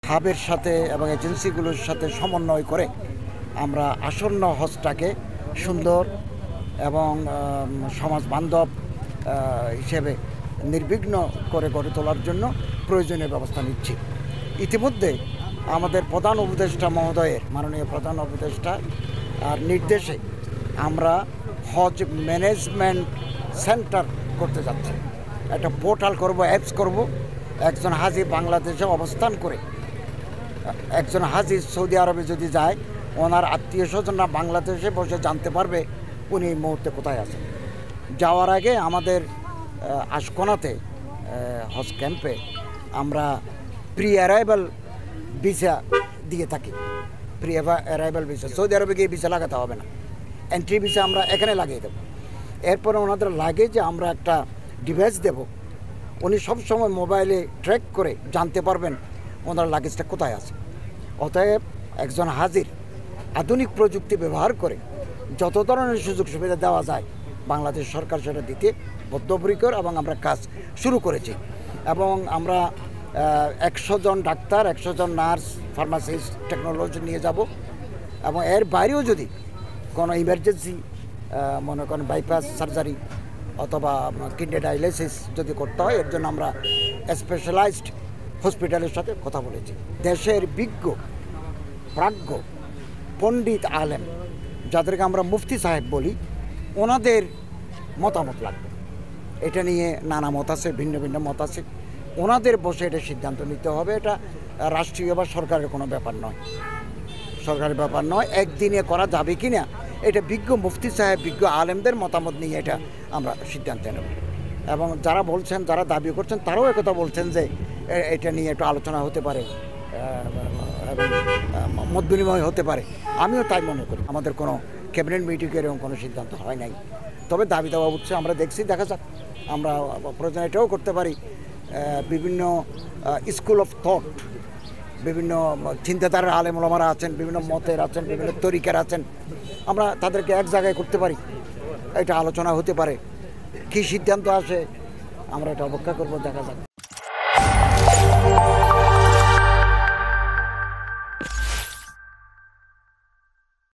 হাবের সাথে এবং এজেন্সিগুলোর সাথে সমন্বয় করে আমরা আসন্ন হজটাকে সুন্দর এবং সমাজ বান্ধব হিসেবে নির্বিঘ্ন করে গড়ে তোলার জন্য প্রয়োজনীয় ব্যবস্থা নিচ্ছি। ইতিমধ্যে আমাদের প্রধান উপদেষ্টা মহোদয়ের মাননীয় প্রধান উপদেষ্টা আর নির্দেশে আমরা হজ ম্যানেজমেন্ট সেন্টার করতে যাচ্ছি। একটা পোর্টাল করব, অ্যাপস করব। একজন হাজি বাংলাদেশে অবস্থান করে একজন হাজি সৌদি আরবে যদি যায়, ওনার আত্মীয় স্বজনরা বাংলাদেশে বসে জানতে পারবে উনি এই মুহূর্তে কোথায় আছেন। যাওয়ার আগে আমাদের আশকোনাতে হজ ক্যাম্পে আমরা প্রি অ্যারাইভাল ভিসা দিয়ে থাকি। প্রি অ্যারাইভাল ভিসা সৌদি আরবে গিয়ে ভিসা লাগাতে হবে না, এন্ট্রি ভিসা আমরা এখানে লাগিয়ে দেবো। এরপরে ওনাদের লাগেজে আমরা একটা ডিভাইস দেব, উনি সবসময় মোবাইলে ট্র্যাক করে জানতে পারবেন ওনার লাগেজটা কোথায় আছে। অতএব একজন হাজির আধুনিক প্রযুক্তি ব্যবহার করে যত ধরনের সুযোগ সুবিধা দেওয়া যায় বাংলাদেশ সরকার সেটা দিতে বদ্ধপরিকর এবং আমরা কাজ শুরু করেছি। এবং আমরা 100 জন ডাক্তার, 100 জন নার্স, ফার্মাসিস্ট, টেকনোলজি নিয়ে যাব। এবং এর বাইরেও যদি কোনো ইমার্জেন্সি মনে করেন বাইপাস সার্জারি অথবা কিডনি ডায়ালিসিস যদি করতে হয়, এর জন্য আমরা স্পেশালাইজড হসপিটালের সাথে কথা বলেছি। দেশের বিজ্ঞ প্রাজ্ঞ পণ্ডিত আলেম যাদেরকে আমরা মুফতি সাহেব বলি, ওনাদের মতামত লাগবে। এটা নিয়ে নানা মত আছে, ভিন্ন ভিন্ন মত আছে। ওনাদের বসে এটা সিদ্ধান্ত নিতে হবে। এটা রাষ্ট্রীয় বা সরকারের কোনো ব্যাপার নয়, সরকারের ব্যাপার নয়। একদিনে করা যাবে কি না এটা বিজ্ঞ মুফতি সাহেব, বিজ্ঞ আলেমদের মতামত নিয়ে এটা আমরা সিদ্ধান্ত নেব। এবং যারা বলছেন, যারা দাবি করছেন, তারাও একথা বলছেন যে এটা নিয়ে একটু আলোচনা হতে পারে এবং মত বিনিময় হতে পারে। আমিও তাই মনে করি। আমাদের কোনো ক্যাবিনেট মিটিংয়ে এরকম কোনো সিদ্ধান্ত হয় নাই। তবে দাবি দেওয়া উঠছে, আমরা দেখছি, দেখা যাক। আমরা প্রয়োজন এটাও করতে পারি, বিভিন্ন স্কুল অফ থট, বিভিন্ন চিন্তাধারার আলেম ওলামারা আছেন, বিভিন্ন মতের আছেন, বিভিন্ন তরিকার আছেন, আমরা তাদেরকে এক জায়গায় করতে পারি। এটা আলোচনা হতে পারে। কী সিদ্ধান্ত আসে আমরা এটা অপেক্ষা করবো, দেখা যাক।